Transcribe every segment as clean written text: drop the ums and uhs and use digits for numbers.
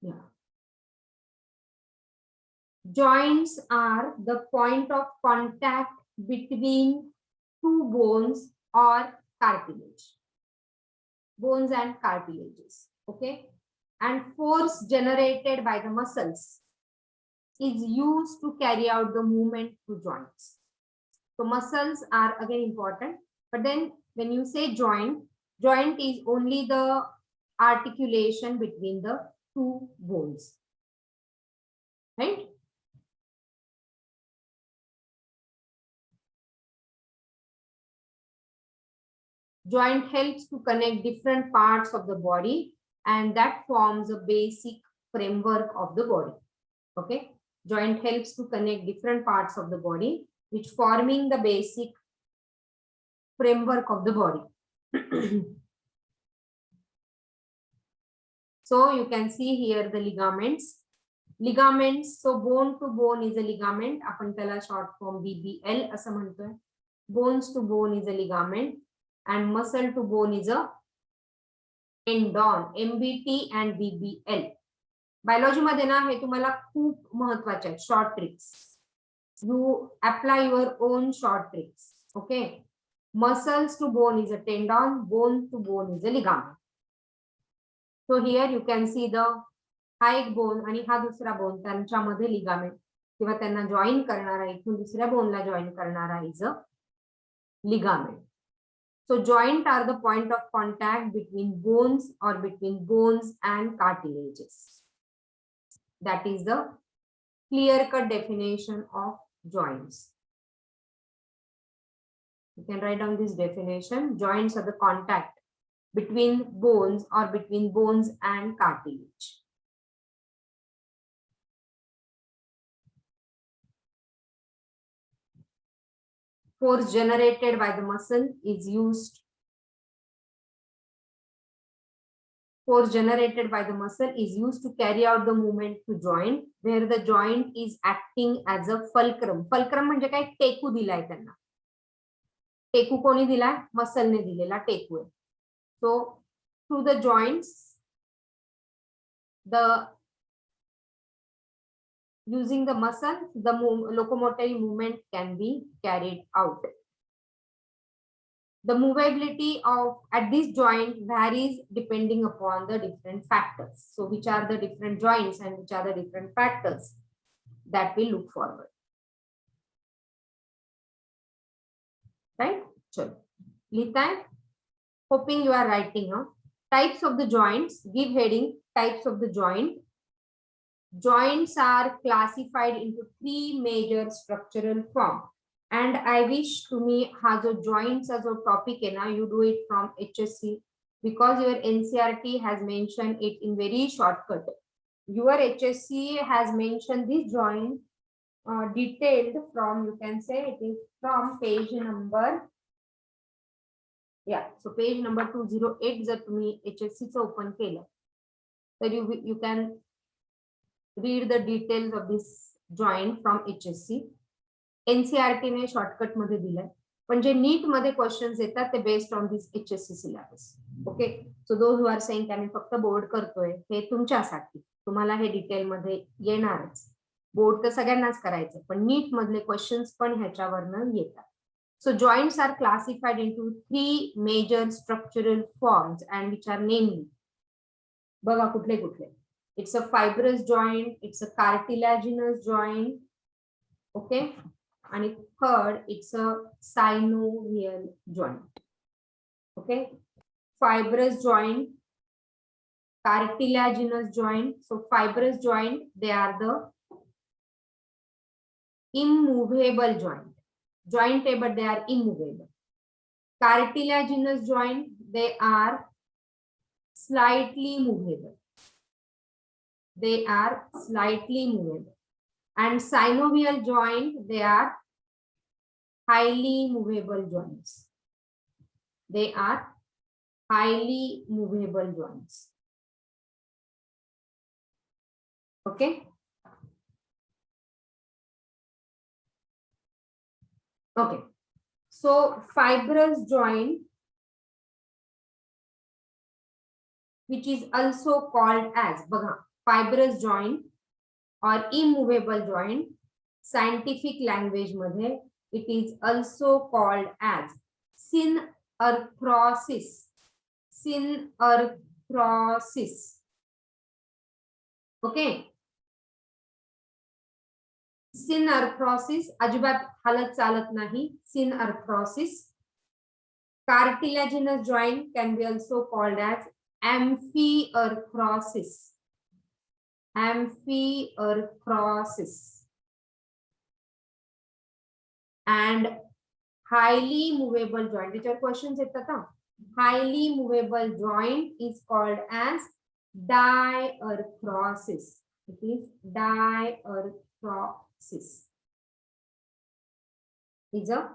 Yeah. Joints are the point of contact between two bones or cartilage. Bones and cartilages. Okay. And force generated by the muscles is used to carry out the movement through joints. So muscles are again important, but then when you say joint, joint is only the articulation between the two bones, right? Joint helps to connect different parts of the body, and that forms a basic framework of the body. Okay, joint helps to connect different parts of the body, which forming the basic framework of the body. So you can see here the ligaments. Ligaments, so bone to bone is a ligament. आपण त्याला short form BBL असं म्हणतोय. Bones to bone is a ligament, and muscle to bone is a tendon. MBT and BBL. Biology मध्ये ना हे तुम्हाला खूप महत्वाचे आहेत short tricks. You apply your own short tricks. Okay. Muscles to bone is a tendon. Bone to bone is a ligament. So here you can see the हा एक bone आणि हा दुसरा बोन त्यांच्यामध्ये लिगामेंट किंवा त्यांना जॉईन करणारा इथून दुसऱ्या बोनला जॉईन करणारा is a ligament. So joint are the point of contact between bones or between bones and cartilages. That is the clear-cut definition of joints. You can write down this definition. Joints are the contact between bones or between bones and cartilage. Force generated by the muscle is used. Force generated by the muscle is used to carry out the movement to joint, where the joint is acting as a fulcrum. Fulcrum म्हणजे काय? टेकू दिलाय त्यांना. टेकू कोणी दिलाय? मसलने दिलेला टेकू आहे. So through the joints, using the muscle, the locomotory movement can be carried out. The movability of at this joint varies depending upon the different factors. So which are the different joints and which are the different factors that we look forward. Right? Chalo. Lita, hoping you are writing. Types of the joints. Give heading. Types of the joint. Joints are classified into three major structural forms. And I wish to me ha jo joints as a topic hai na, you do it from HSC because your NCERT has mentioned it in very shortcut. Your HSC has mentioned this joint detailed from, you can say it is from page number, yeah, so page number 208 जर तुम्ही HSC चं open केलं तर you can read the details of this joint from HSC. NCERT ने shortcut मध्ये दिलाय, पण जे नीट मध्ये क्वेश्चन्स येतात ते based on this HSC syllabus. Okay, so those who are saying आम्ही फक्त बोर्ड करतोय, हे तुमच्यासाठी, तुम्हाला हे डिटेल मध्ये येणारच. बोर्ड तर सगळ्यांनाच करायचं, पण नीट मधले क्वेश्चन्स पण ह्याच्यावरनं येतात. So joints are classified into three major structural forms and which are namely, बघा कुठले कुठले. It's a fibrous joint, it's a cartilaginous joint, okay, and third it's a synovial joint. Okay, fibrous joint, cartilaginous joint. So fibrous joint, they are the immovable joint, but they are immovable. Cartilaginous joint, they are slightly movable. They are slightly movable. And synovial joint, they are highly movable joints. They are highly movable joints. Okay. Okay. So fibrous joint, which is also called as, बघा, fibrous joint or immovable joint. Scientific language मध्ये it is also called as synarthrosis. Synarthrosis. Okay. Synarthrosis अजिबात हालत चालत नाही. Synarthrosis. Cartilaginous joint can be also called as amphiarthrosis. Amphiarthrosis. And highly movable joint. Which are questions? Highly movable joint is called as diarthrosis. It is diarthrosis. Is a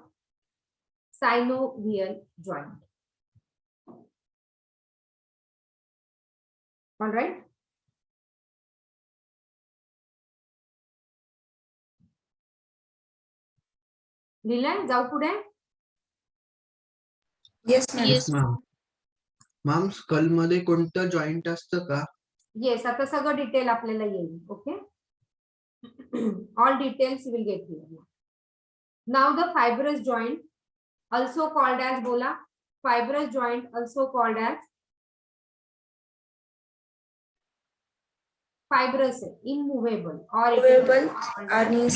synovial joint. All right. लिहिलंय जाऊ पुढे. Yes ma'am. Yes, ma'am. Ma'am skull मध्ये कोणतं joint असतं का? Yes, आता सगळं detail आपल्याला येईल. Okay. All details you will get here. Now the fibrous joint, also called as bola. Fibrous joint also called as fibrous, immovable or Movable आणि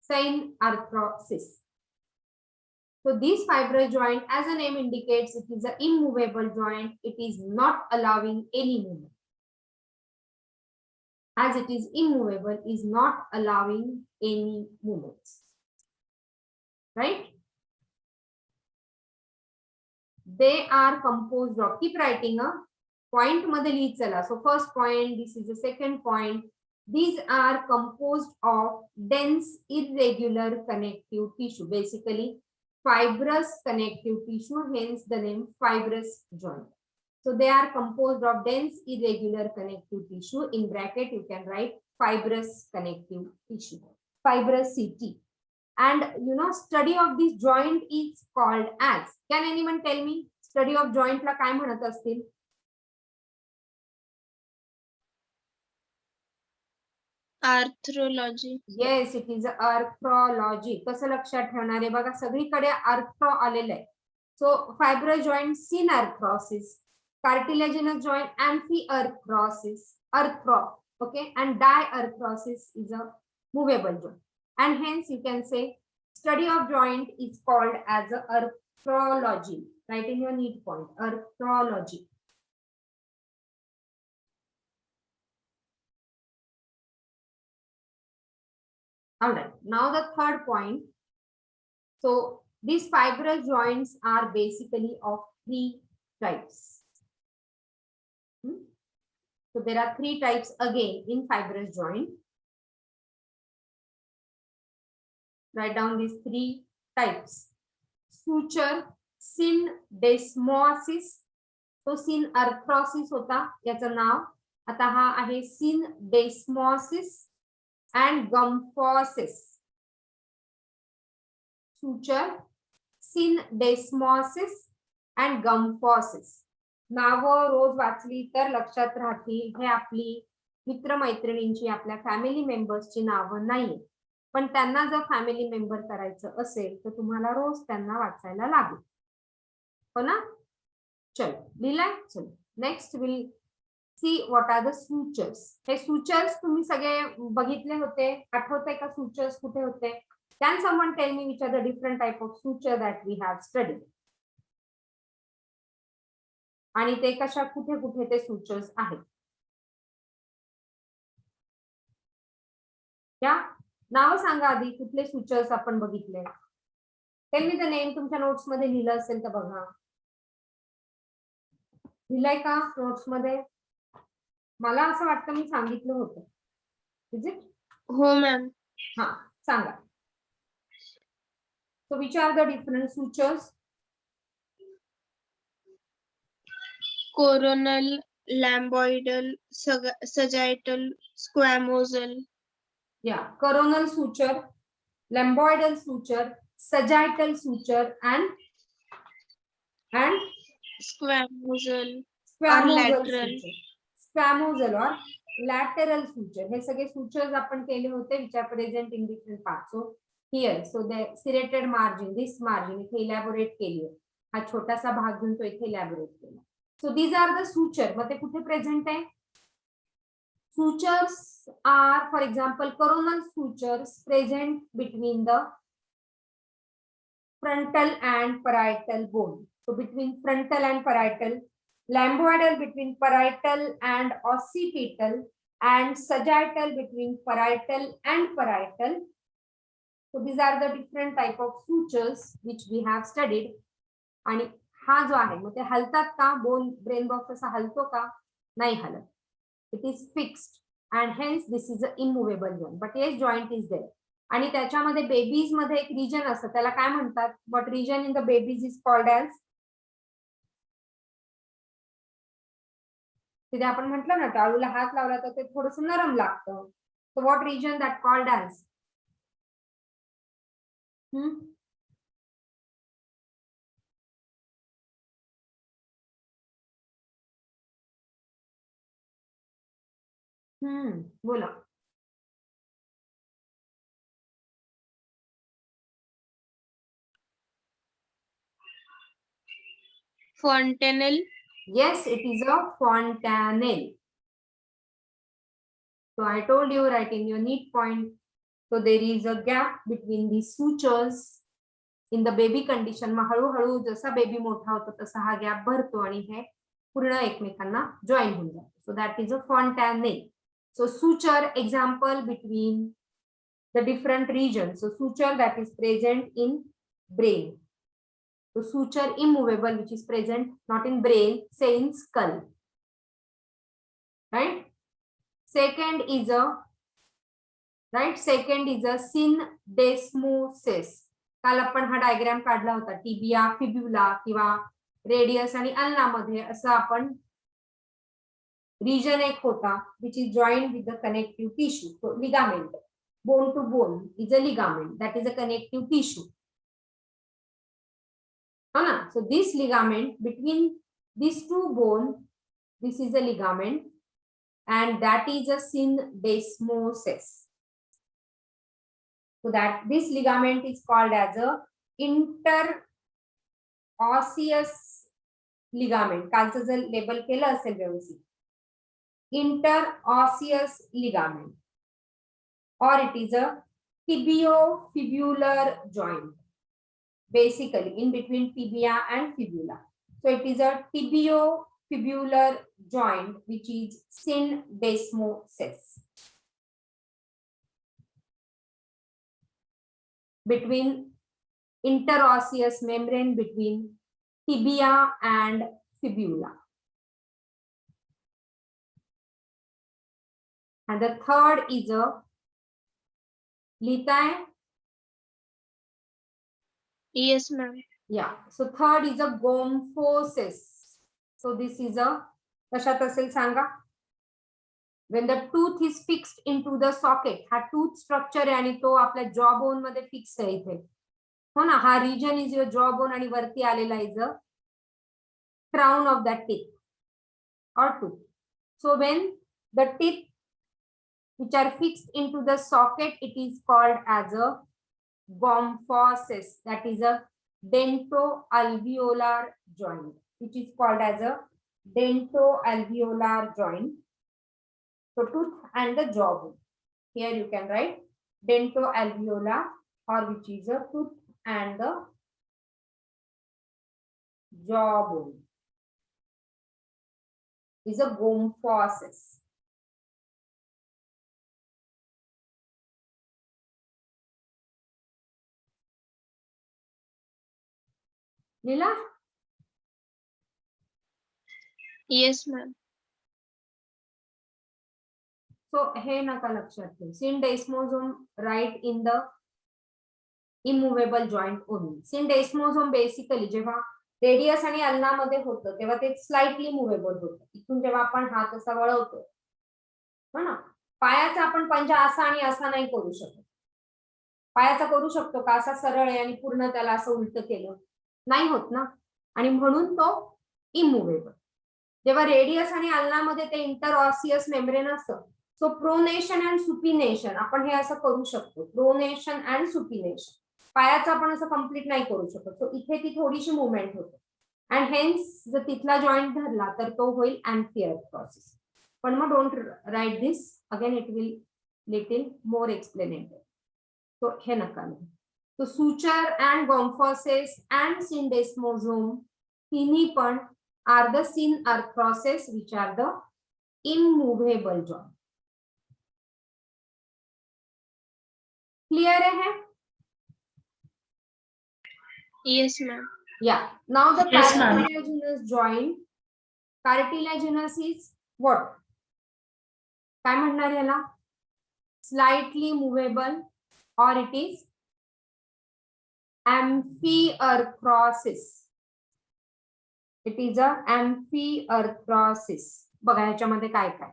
synarthrosis. So this fibrous joint, as the name indicates, it is an immovable joint. It is not allowing any movement. As it is immovable, is not allowing any movements. Right? They are composed of, keep writing a point मध्ये लिहित चला. So first point, this is the second point. These are composed of dense irregular connective tissue, basically fibrous connective tissue, hence the name fibrous joint. So they are composed of dense irregular connective tissue. In bracket you can write fibrous connective tissue, fibrous CT. And you know, study of this joint is called as, can anyone tell me study of joint ला काय म्हणत असतील? Arthrology. Yes, it is arthrology. कसं लक्षात ठेवणार आहे बघा, सगळीकडे arthro आलेलं आहे. So fibrous joint synarthrosis, cartilaginous joint amphiarthrosis, arthro, okay, and diarthrosis is a movable joint. And hence you can say study of joint is called as a arthrology. Write in your neat point, arthrology. All right, now the third point. So these fibrous joints are basically of three types. So there are three types again in fibrous joint. Write down these three types. Suture, syndesmosis. So synarthrosis होता याचं नाव. आता हा आहे syndesmosis and gymphosis. Suture, syndesmosis and gymphosis. नाव रोज वाचली तर लक्षात राहतील. हे आपली मित्रमैत्रिणींची, आपल्या फॅमिली मेंबर्सची नावं नाही, पण त्यांना जर फॅमिली मेंबर करायचं असेल तर तुम्हाला रोज त्यांना वाचायला लागेल. हो ना? चलो लिहिलंय. चलो next will see what are the sutures. हे सूचर्स तुम्ही सगळे बघितले होते, आठवतंय का सूचर्स कुठे होते? Can someone tell me which are the different type of suture that we have studied? आणि ते कशा कुठे कुठे ते सूचर्स आहेत? या नाव सांगा आधी, कुठले सूचर्स आपण बघितले? Tell me the name. तुमच्या नोट्स मध्ये लिहिलं असेल तर बघा. लिहिलंय का नोट्स मध्ये? मला असं वाटतं मी सांगितलं होतं. Is it? हो मॅम. हा सांगा. So which are the different sutures? Coronal, lamboidal, sagittal, squamosal. Yeah, coronal suture, lamboidal suture, sagittal suture, and Squamosal. squamosal lateral. suture. Squamosal or lateral suture, हे सगळे सुचर्स आपण केले होते which are present in different part. So here, so the serrated margin, this margin इथे elaborate केली आहे. हा छोटासा भाग घेऊन तो इथे इलॅबोरेट केला. So these are the suture. मग ते कुठे प्रेझेंट आहे? Sutures are, for example, coronal sutures present between the frontal and parietal bone. So between frontal and parietal, lamboidal between parietal and occipital, and sagittal between parietal and parietal. So these are the different type of sutures which we have studied. आणि हा जो आहे मग ते हलतात का? Bone brain box असा हलतो का? नाही हलत. It is fixed and hence this is an immovable joint, but yes, joint is there. आणि त्याच्यामध्ये बेबीज मध्ये एक रिजन असतं, त्याला काय म्हणतात? What region in the babies is called as? तिथे आपण म्हटलं ना टाळूला हात लावला तर ते थोडस नरम लागतं. So what region that called as? बोला. Fontanelle. Yes, it is a fontanelle. So I told you, right in your neat point. So there is a gap between the sutures in the baby condition. मग हळूहळू जसा baby मोठा होतो तसा हा gap भरतो आणि हे पूर्ण एकमेकांना जॉईन होऊन जातो. So that is a fontanelle. So suture example between the different regions. So suture that is present in brain. So suture immovable which is present not in brain, say in skull. Right? Second is a syndesmosis. काल आपण हा diagram काढला होता. Tibia, फिब्युला किंवा radius आणि ulna मध्ये असं आपण region एक होता which is joined with the connective tissue. So ligament, bone to bone is a ligament, that is a connective tissue. So this ligament between these two bone, this is a ligament and that is a syndesmosis. So that this ligament is called as a interosseous ligament. कालचं जर label केलं असेल व्यवस्थित, interosseous ligament, or it is a tibiofibular joint, basically in between tibia and fibula. So it is a tibiofibular joint which is syndesmosis. Between interosseous membrane between tibia and fibula. And the third is a Lita. Yes, ma'am. Yeah. So third is a gomphosis. So this is a कशात असेल सांगा? When the tooth is fixed into the socket, हा tooth structure आहे आणि तो आपल्या jaw bone मध्ये fix आहे इथे. हो ना, हा region is your jaw bone आणि वरती आलेला is a crown of that teeth or tooth. So when the teeth which are fixed into the socket, it is called as a gomphosis. That is a dentoalveolar joint, which is called as a dentoalveolar joint. So tooth and the jaw bone. Here you can write dentoalveolar, or which is a tooth and the jaw bone is a gomphosis. Lila? Yes, ma'am. So हे नका लक्षात ठेव. Syndesmosome right in the immovable joint only. Syndesmosome basically जेव्हा radius आणि ulna मध्ये होतं तेव्हा ते slightly movable होतं. इथून जेव्हा आपण हात असा वळवतो, हो ना, पायाचा आपण पंजा असा आणि असा नाही करू शकत. पायाचा करू शकतो का? असा सरळ आहे आणि पूर्ण त्याला असं उलट केलं नाही होत ना, आणि म्हणून तो इमूव्हेबल. जेव्हा रेडियस आणि अल्नामध्ये ते इंटरऑसियस मेम्ब्रेन असतं. सो प्रोनेशन अँड सुपिनेशन आपण हे असं करू शकतो. प्रोनेशन अँड सुपिनेशन पायाचं आपण असं कम्प्लीट नाही करू शकत. सो इथे ती थोडीशी मुवमेंट होते अँड हेन्स जर तिथला जॉईंट धरला तर तो होईल अँथिअरथ्रॉसिस. पण मग don't write this again, it will little more explained. तो हे नका लिहू. तो suture and gomphosis and syndesmosis तिन्ही पण are the synarthrosis which are the immovable joint. Clear है? Yes, ma'am. Yeah. Now the Yes, ma'am. cartilaginous joint. Cartilaginous is what? काय म्हणणार याला? Slightly movable or it is amphiarthrosis. It is a amphiarthrosis. बघा ह्याच्यामध्ये काय काय.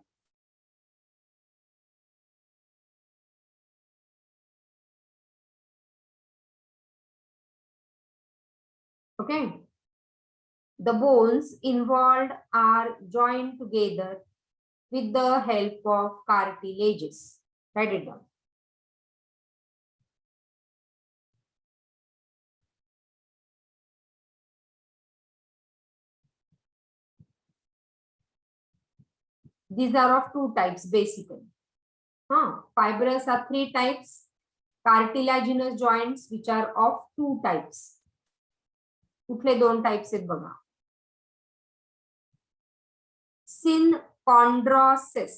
Okay. The bones involved are joined together with the help of cartilages. Write it down. These are of two types basically. Fibrous are three types. Cartilaginous joints which are of two types. कुठले दोन types आहेत बघा. Synchondrosis.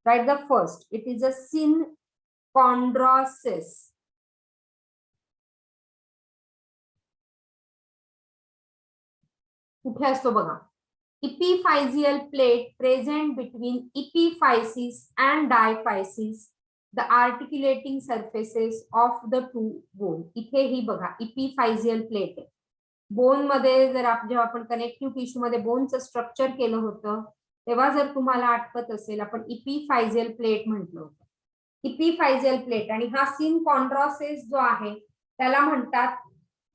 Write the first. It is a synchondrosis. कुठे असतो बघा. Epiphyseal plate present between epiphysis and diaphysis, the articulating surfaces of the two bone. इथे ही बघा epiphyseal plate आहे. बोन मध्ये जर जेव्हा आपण कनेक्टिव्ह टिश्यू मध्ये बोनचं स्ट्रक्चर केलं होतं तेव्हा जर तुम्हाला आठवत असेल आपण इपीफायझियल प्लेट म्हटलं होतं. इपीफायझियल प्लेट आणि हा सिनकॉन्ड्रोसिस जो आहे त्याला म्हणतात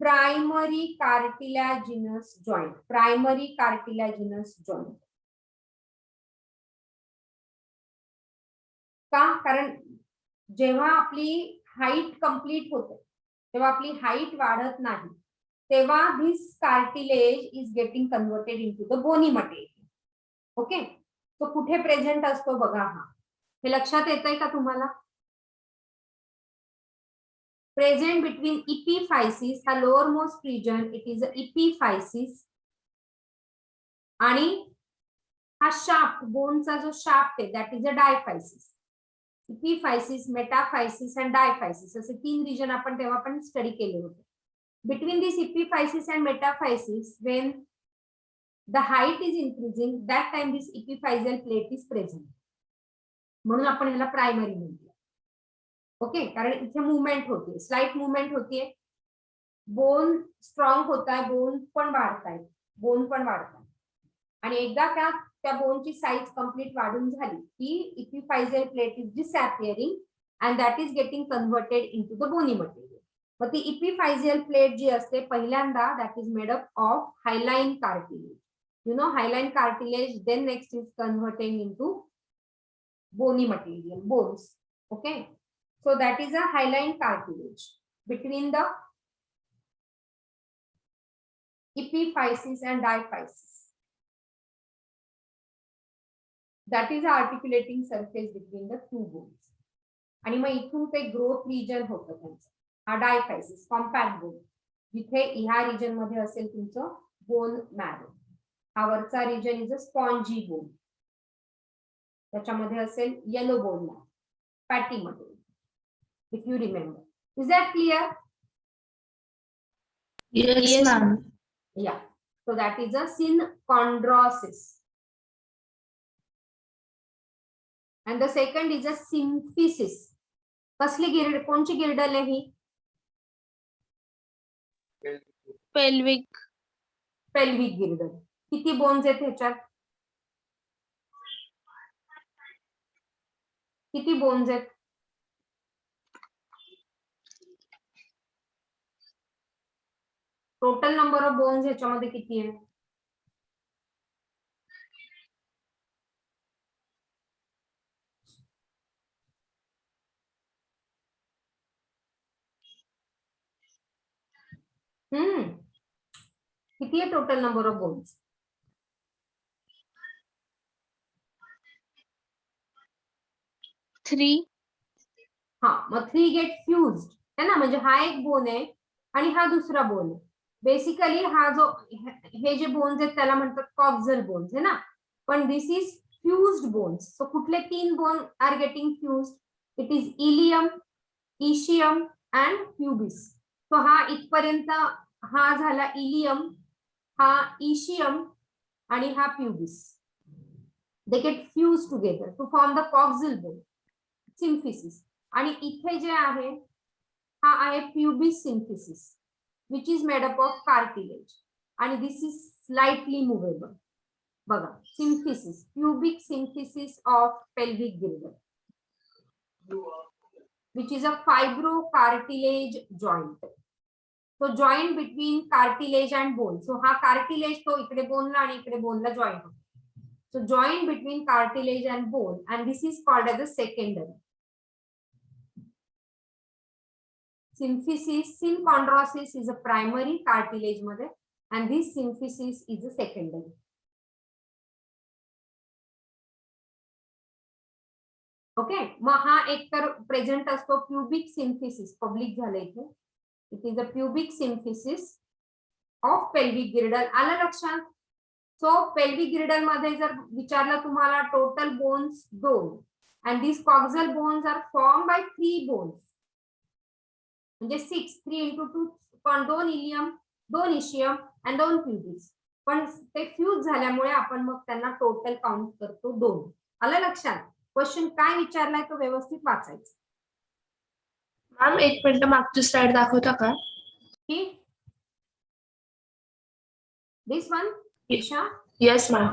प्रायमरी कार्टिलॅजिनस जॉइंट. प्रायमरी कार्टिलॅजिनस जॉइंट का? कारण जेव्हा आपली हाईट कंप्लीट होते तेव्हा आपली हाईट वाढत नाही तेव्हा this cartilage is getting converted into the bony material. Okay. तो कुठे प्रेझेंट असतो बघा. हा हे लक्षात येतंय का तुम्हाला? प्रेझेंट बिटवीन epiphysis, हा lowermost region, it is epiphysis, आणि हा शाफ्ट बोनचा जो शाफ्ट आहे that is a diaphysis. epiphysis, metaphysis and diaphysis असे तीन रिजन आपण तेव्हा पण स्टडी केले होते. Between this epiphysis and metaphysis, when the height is increasing, that time this epiphyseal plate is present. म्हणून आपण ह्याला प्रायमरी म्हणतो. ओके. कारण इथे मुवमेंट होते, स्लाइट मुवमेंट होतीये. बोन स्ट्रॉंग होत आहे, बोन पण वाढतायत, बोन पण वाढतात. आणि एकदा त्या बोनची साईज कंप्लीट वाढून झाली की epiphyseal plate is disappearing and that is getting converted into the bony material. मग ती इपीफायझियल प्लेट जी असते पहिल्यांदा that is made up of hyaline cartilage. You know hyaline cartilage, then next is converting into bony material, bones. Okay. So that is a hyaline cartilage between the epiphysis and diaphysis. That is the articulating surface between the two bones. आणि मग इथून ते growth region होतं त्यांचं. हा डायफायसिस compact bone, जिथे ह्या region मध्ये असेल तुमचं बोन मॅरो. हा वरचा region is a spongy bone, त्याच्यामध्ये असेल yellow bone marrow, fatty material, if you remember. Is that clear? Yes, ma'am. Yeah. So that is a synchondrosis. And the second is a symphysis. कसली girdle, कोणची गिरडल आहे ही? Pelvic. Pelvic गिरडल. किती bones आहेत ह्याच्यात? किती bones आहेत? टोटल नंबर ऑफ बोन्स ह्याच्यामध्ये किती आहे? किती आहे टोटल नंबर ऑफ बोन्स? 3. हा, मग 3 गेट फ्युज्ड है ना, म्हणजे हा एक बोन आहे आणि हा दुसरा बोन आहे. बेसिकली हा जो हे जे बोन्स आहेत त्याला म्हणतात कॉक्झल बोन्स है ना, पण this is fused bones. So कुठले 3 bone are getting fused? It is ilium, ischium and pubis. So हा इथपर्यंत हा झाला इलियम, हा इशियम आणि हा pubis. They get fuse together to form the coxal bone, symphysis. आणि इथे जे आहे हा आहे pubis symphysis which is made up of cartilage आणि दिस इज स्लाइटली मुव्हेबल. बघा, symphysis, pubic symphysis of pelvic girdle which is a fibrocartilage joint. So joint between cartilage and bone. So हा cartilage तो इकडे बोनला आणि इकडे बोनला joint होतो. So joint between cartilage and bone, and this is called as a secondary. Symphysis, synchondrosis is a primary cartilage मध्ये and this symphysis is a secondary. Okay, मग हा एक तर प्रेझेंट असतो प्युबिक सिम्फिसिस, पब्लिक झालं इथे. It is a pubic symphysis of pelvic girdle. आलं लक्षात? सो पेल्विक गिर्डल मध्ये जर विचारलं तुम्हाला total bones 2 and this coxal bones are form by 3 bones म्हणजे 6, 3 into 2 पण 2 इलियम, 2 इशियम अँड 2 प्युबिस. पण ते फ्यूज झाल्यामुळे आपण मग त्यांना टोटल काउंट करतो 2. आलं लक्षात? क्वेश्चन काय विचारलाय तो व्यवस्थित वाचायचं. मॅम 1 मिनिट मागची स्लाइड दाखवता का? की this one Isha? Yes ma'am.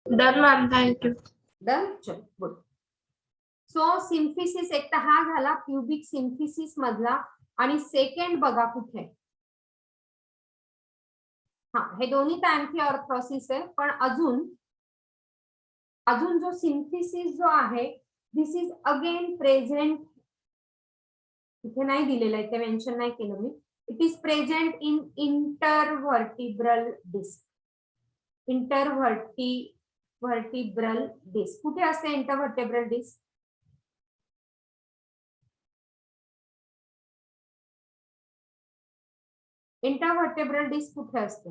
Done ma'am, thank you. Done, चल गुड. सो सिम्फिसिस एक तर हा झाला प्युबिक सिम्फिसिस मधला आणि सेकंड बघा कुठे. हा, हे दोन्ही तर अँफिऑर्थ्रोसिस आहे, पण अजून जो सिम्फिसिस जो आहे दिस इज अगेन प्रेझेंट. इथे नाही दिलेलं आहे, ते मेन्शन नाही केलं मी. It is present in intervertebral disc. Intervertebral disc कुठे असते? इंटरव्हर्टिब्रल डिस्क इंटरव्हर्टिब्रल डिस्क कुठे असते?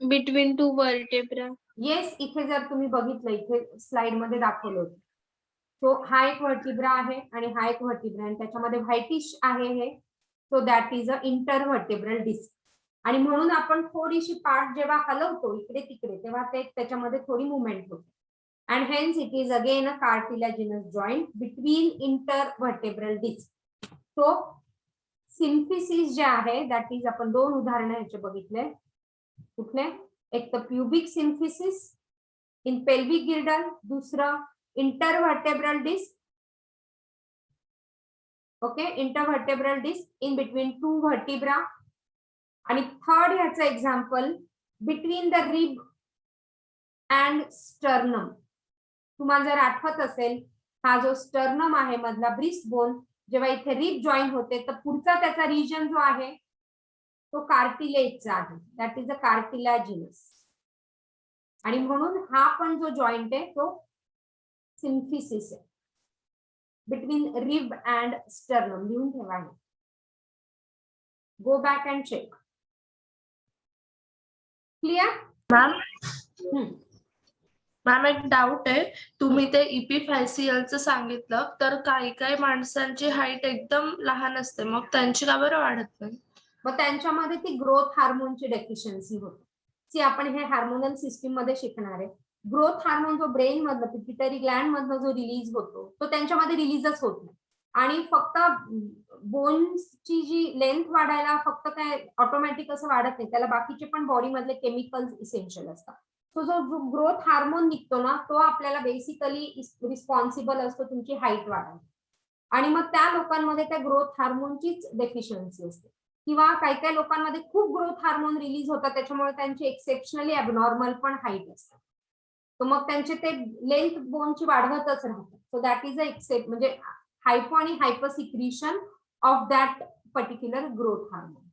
Between 2 vertebra. येस, इथे जर तुम्ही बघितलं, इथे स्लाइड मध्ये दाखवलं होतं. सो हा एक व्हर्टिब्रा आहे आणि हा एक व्हर्टिब्रा आणि त्याच्यामध्ये व्हाईटिश आहे हे. So that is a intervertebral disc. आणि म्हणून आपण थोडीशी पार्ट जेव्हा हलवतो इकडे तिकडे तेव्हा ते त्याच्यामध्ये थोडी मुवमेंट होते. And hence it is again a cartilaginous joint between intervertebral disc. So symphysis जे आहे दॅट इज, आपण 2 उदाहरणं ह्याचे बघितले. कुठले? एक तर pubic symphysis in pelvic girdle, दुसरं intervertebral disc. Okay, intervertebral disc in between 2 vertebra. आणि थर्ड ह्याचं example between the rib and sternum. तुम्हाला जर आठवत असेल, हा जो स्टर्नम आहे मधला ब्रिस्ट बोन, जेव्हा इथे रिब जॉईन होते तर पुढचा त्याचा रिजन जो आहे तो कार्टिलेजचा आहे. That is a cartilaginous. आणि म्हणून हा पण जो जॉईंट आहे तो सिम्फिसिस आहे बिटवीन रिब अँड स्टर्नम. लिहून ठेवा आहे. Go back and check. Clear? Ma'am ma'am एक डाऊट आहे. तुम्ही ते इपिफॅसियलचं सांगितलं, तर काही माणसांची हाईट एकदम लहान असते, मग त्यांची का बरं वाढत नाही? मग त्यांच्यामध्ये ती ग्रोथ हार्मोनची डेफिशियन्सी होते. सी आपण हे हार्मोनल सिस्टीम मध्ये शिकणार आहे. ग्रोथ हार्मोन जो ब्रेन मधनं, पिट्युटरी ग्लँड मधनं जो रिलीज होतो तो त्यांच्यामध्ये रिलीजच होत नाही. आणि फक्त बोन्सची जी लेंथ वाढायला फक्त काय ऑटोमॅटिक असं वाढत नाही, त्याला बाकीचे पण बॉडी मधले केमिकल्स इसेन्शियल असतात. तो जो ग्रोथ हार्मोन निघतो ना तो आपल्याला बेसिकली रिस्पॉन्सिबल असतो तुमची हाईट वाढायला. आणि मग त्या लोकांमध्ये त्या ग्रोथ हार्मोनचीच डेफिशियन्सी असते. किंवा काही काही लोकांमध्ये खूप ग्रोथ हार्मोन रिलीज होतात, त्याच्यामुळे त्यांची एक्सेप्शनली ॲबनॉर्मल पण हाईट असते. तर मग त्यांचे ते लेंथ बोनची वाढवतच राहतात. So that is a except, म्हणजे हायपो आणि hyper secretion of that particular growth hormone.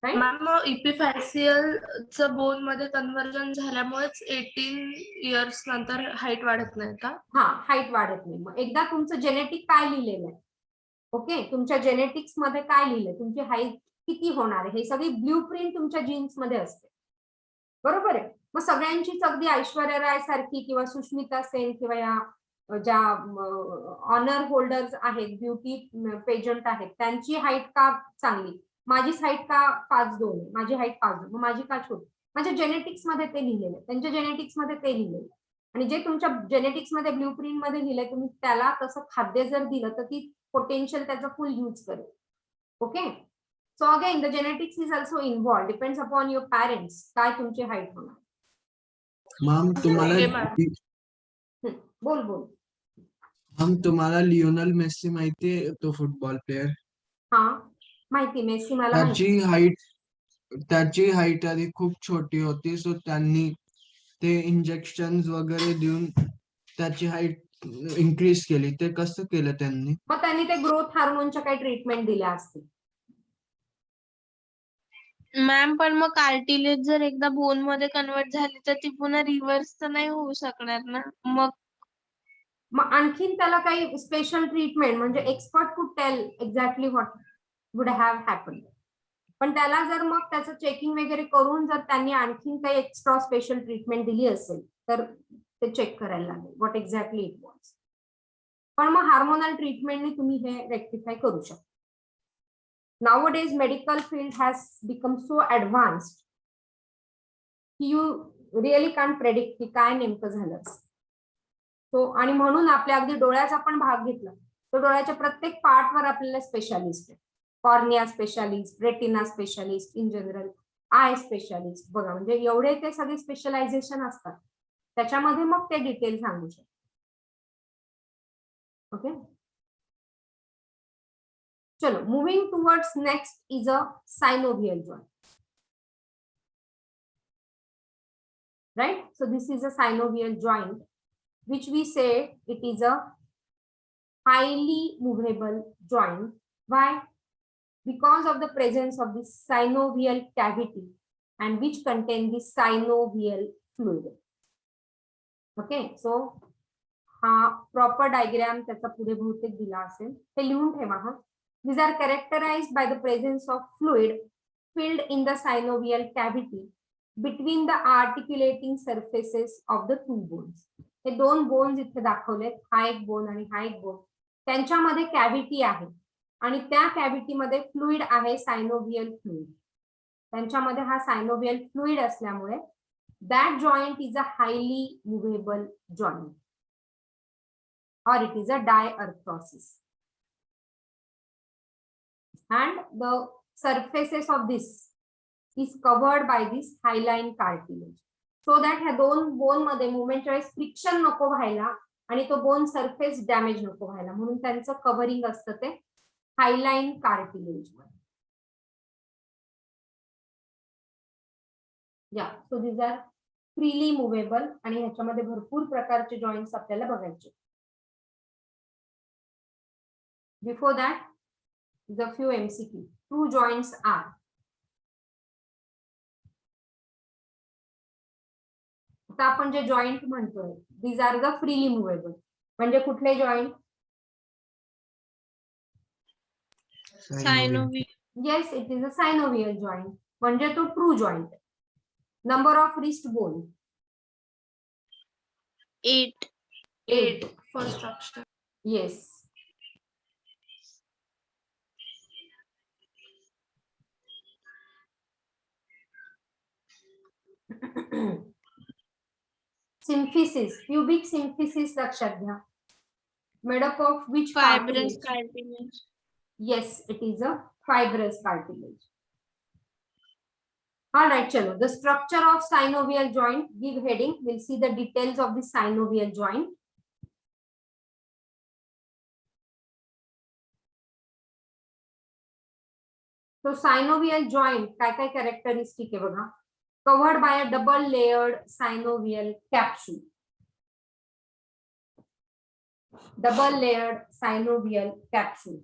Right. Ma'am इपिफॅसियलचं बोन मध्ये कन्व्हर्जन झाल्यामुळेच 18 इयर्स नंतर हाईट वाढत नाही का? हा, हाईट वाढत नाही. मग एकदा तुमचं जेनेटिक काय लिहिलेलं आहे, ओके, तुमच्या जेनेटिक्स मध्ये काय लिहिलंय, तुमची हाईट किती होणार आहे, हे सगळी ब्ल्यू प्रिंट तुमच्या जीन्स मध्ये असते, बरोबर आहे. मग सगळ्यांचीच अगदी ऐश्वर्या राय सारखी किंवा सुष्मिता सेन किंवा या ज्या ऑनर होल्डर्स आहेत, ब्युटी पेजंट आहेत, त्यांची हाईट का चांगली, माझीच हाईट का 5'2" आहे, माझी हाईट 5'2", मग माझी का छोटी? माझ्या जेनेटिक्स मध्ये ते लिहिलेलं आहे, त्यांच्या जेनेटिक्स मध्ये ते लिहिलेलं. आणि जे तुमच्या जेनेटिक्स मध्ये ब्ल्यू प्रिंट मध्ये लिहिलंय, तुम्ही त्याला तसं खाद्य जर दिलं तर ती पोटेन्शियल त्याचा फुल यूज करेल. Okay. So again the genetics is also involve, depends upon your parents काय तुमची हाईट होणार. मॅम Okay, तुम्हाला ma'am. बोल बोल. मॅम तुम्हाला लिओनल मेस्सी माहितीये, तो फुटबॉल प्लेअर? हा माहिती, मेसी मला माहिती. त्याची हाईट आधी खूप छोटी होती, सो त्यांनी ते इंजेक्शन वगैरे देऊन त्याची हाईट इन्क्रीज केली. ते कसं केलं त्यांनी? मग त्यांनी ते ग्रोथ हार्मोनच्या काही ट्रीटमेंट दिल्या असतील. मॅम पण मग कार्टिलेज जर एकदा बोन मध्ये कन्वर्ट झाली तर ती पुन्हा रिव्हर्स तर नाही होऊ शकणार ना. मग आणखीन त्याला काही स्पेशल ट्रीटमेंट, म्हणजे expert could tell exactly what would have happen. पण त्याला जर मग त्याचं चेकिंग वगैरे करून जर त्यांनी आणखीन काही एक्स्ट्रा स्पेशल ट्रीटमेंट दिली असेल तर ते चेक करायला लागेल व्हॉट एक्झॅक्टली इट वॉज. पण मग हार्मोनल ट्रीटमेंटने तुम्ही हे रेक्टिफाय करू शकता. Nowadays medical field has become so advanced you really can't predict की काय नेमकं झालं. सो आणि म्हणून आपल्या अगदी डोळ्याचा पण भाग घेतला तर डोळ्याच्या प्रत्येक पार्टवर आपल्याला स्पेशालिस्ट आहे. Cornea specialist, retina specialist, in general I specialist, बघा म्हणजे एवढे ते सगळे स्पेशलायझेशन असतात, त्याच्यामध्ये मग ते डिटेल सांगू शकतो. ओके. चलो, moving towards next is a synovial joint, right? So this is a synovial joint, which we say it is a highly movable joint. Why? Because of the presence of the synovial cavity and which contain the synovial fluid. Okay, so हा proper diagram त्याचा पुढे बहुतेक दिला असेल, ते लिहून ठेवा. हा, these are characterized by the presence of fluid filled in the synovial cavity between the articulating surfaces of the two bones. हे दोन बोन्स इथे दाखवलेत, हा एक बोन आणि हा एक बोन, त्यांच्यामध्ये कॅव्हिटी आहे आणि त्या कॅव्हिटी मध्ये फ्लुइड आहे, सायनोव्हियल फ्लुइड. त्यांच्यामध्ये हा सायनोव्हियल फ्लुइड असल्यामुळे that joint is a highly movable joint or it is a diarthrosis. And the surfaces of this is covered by this hyaline cartilage, so that ह्या दोन बोन मध्ये मुवमेंटच्या वेळेस फ्रिक्शन नको व्हायला आणि तो बोन सरफेस डॅमेज नको व्हायला, म्हणून त्यांचं कव्हरिंग असतं ते हायलाइन कार्टिलेज मध्ये. Yeah, so these are freely movable आणि ह्याच्यामध्ये भरपूर प्रकारचे जॉईंट्स आपल्याला बघायचे. Before that the few MCQ. True joints are. आता आपण जे जॉईंट म्हणतोय, these are the freely movable. म्हणजे कुठले joint? Synovial. Yes, it is a synovial joint. म्हणजे तो true joint. Number of wrist bone 8. First option. Yes. Symphysis, pubic symphysis लक्षात घ्या. Made up of which Fibrous cartilage? cartilage. Yes, it is a fibrous cartilage. All right, chalo. The structure of synovial joint, give heading. We'll see the details of the synovial joint. तो सायनोव्हियल joint काय काय characteristic आहे बघा. Covered by a double layered synovial capsule. Double layered synovial capsule.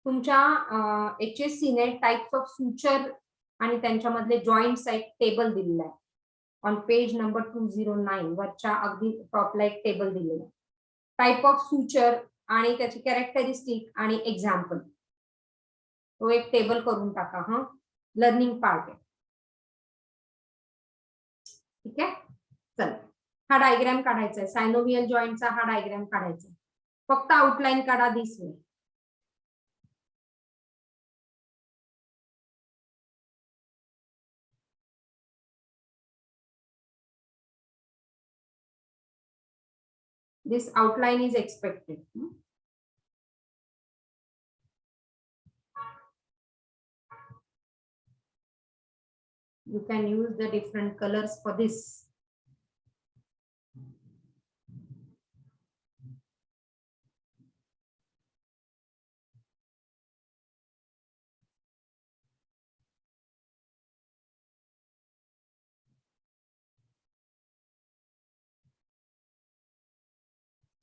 तुमच्या HSC ने types of suture आणि त्यांच्यामधले joints एक टेबल दिलेला आहे. ऑन पेज नंबर 209 वरच्या अगदी टॉपला एक टेबल दिलेला आहे. टाइप ऑफ सुचर आणि त्याची कॅरेक्टरिस्टिक आणि एक्झाम्पल. तो एक टेबल करून टाका. हा लर्निंग पार्ट आहे. ठीक आहे. चल हा डायग्राम काढायचा आहे. सायनोव्हियल जॉईंटचा हा डायग्राम काढायचा आहे. फक्त आउटलाईन काढा this way. This outline is expected. You can use the different colors for this.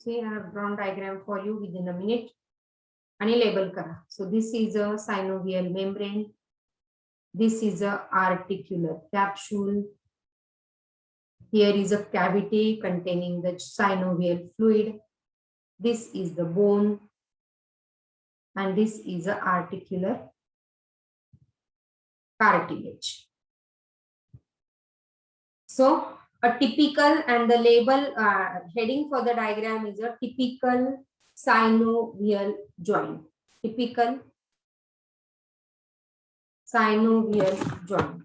See, I have drawn diagram for you within a minute. आणि label करा. So this is a synovial membrane. This is a articular capsule. Here is a cavity containing the synovial fluid. This is the bone. And this is a articular cartilage. So a typical, and the label heading for the diagram is a typical synovial joint. Typical synovial joint.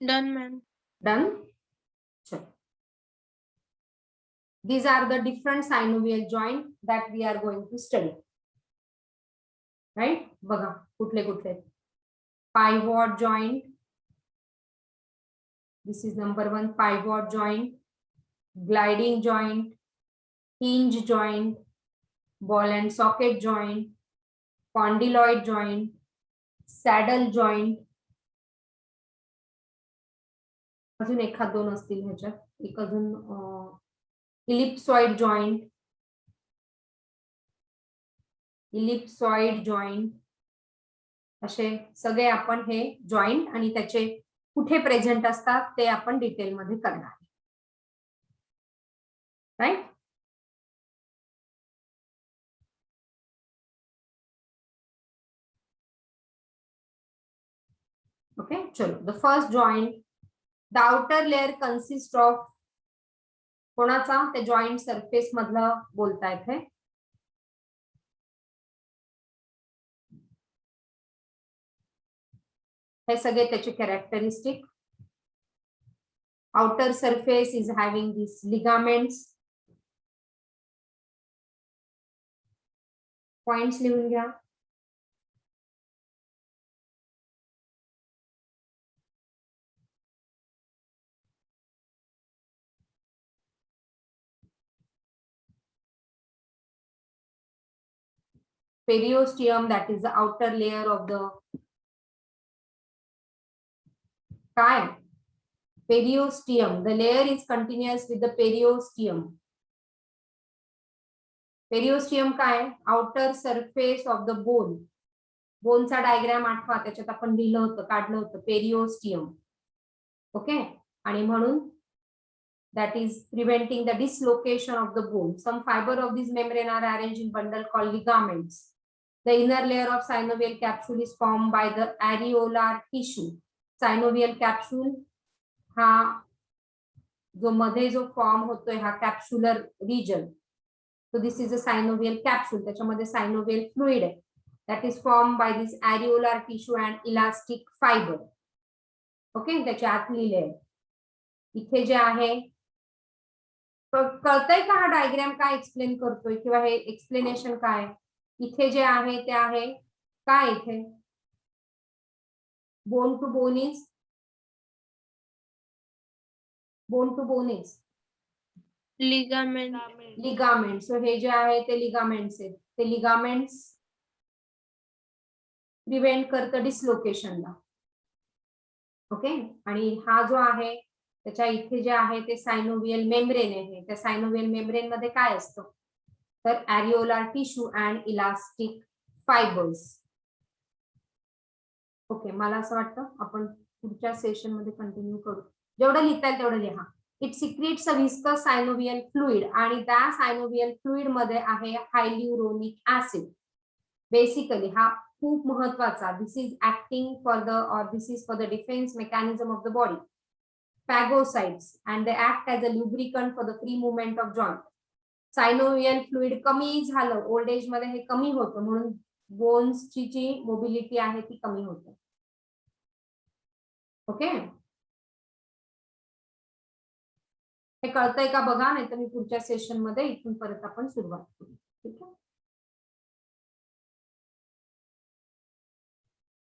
Done, ma'am. Done? Sure. These are the different synovial joint that we are going to study. Right? बघा कुठले कुठले. Pivot joint. This is number 1, pivot joint, gliding joint, hinge joint, ball and socket joint, condyloid joint, saddle joint. अजून एखाद दोन असतील ह्याच्यात. एक अजून ellipsoid joint, ellipsoid joint. असे सगळे आपण हे जॉइंट आणि त्याचे कुठे प्रेझेंट असतात ते आपण डिटेल मध्ये करणार. राइट? ओके. चलो, the first joint, the outer layer consist of कोणाचा? ते जॉइंट सरफेस मधलं बोलतायत हे. हे सगळे त्याचे characteristic. outer surface is having these ligaments. Points लिहून घ्या. Periosteum, that is the outer layer of the काय? Periosteum. The layer is continuous with the periosteum. Periosteum काय? Outer surface of the bone. बोनचा diagram आठवा, त्याच्यात आपण लिहिलं होतं, काढलं होतं पेरिओस्टियम. ओके. आणि म्हणून that is preventing the dislocation of the bone. Some fiber of this membrane are arranged in bundle called ligaments. The inner layer of synovial capsule is formed by the areolar tissue. Synovial capsule हा जो मध्ये जो form होतोय हा कॅप्सुलर region. So this is a synovial capsule. त्याच्यामध्ये synovial fluid आहे. That is formed by this areolar tissue and elastic fiber. Okay. त्याच्या आत लिहिले आहे. इथे जे आहे कळतंय का हा डायग्राम काय एक्सप्लेन करतोय किंवा हे एक्सप्लेनेशन काय? इथे जे आहे ते आहे काय इथे bone to bone is ligament. Ligament. So हे जे आहे ते लिगामेंट्स आहेत. ते लिगामेंट्स प्रिव्हेंट करतं डिसलोकेशनला. ओके. आणि हा जो आहे त्याच्या इथे जे आहे ते सायनोव्हियल मेम्ब्रेन आहे. त्या सायनोव्हियल मेम्ब्रेन मध्ये काय असतं तर areolar tissue and elastic fibres. Okay. मला असं वाटतं आपण पुढच्या सेशन मध्ये कंटिन्यू करू. जेवढं लिहिता येईल तेवढं लिहा. It secretes a viscous synovial fluid आणि त्या सायनोव्हियल फ्लुइड मध्ये आहे हायल्युरोनिक ऍसिड. बेसिकली हा खूप महत्वाचा. This is acting for the और this is for the defence mechanism of the body. Phagocytes and they act as a lubricant for the free movement of joint. Synovial fluid कमी झालं old age मध्ये हे कमी होतं म्हणून बोन्सची जी mobility आहे ती कमी होते. ओके. हे कळतंय का बघा, नाही तर मी पुढच्या सेशन मध्ये इथून परत आपण सुरुवात करू. ठीक आहे.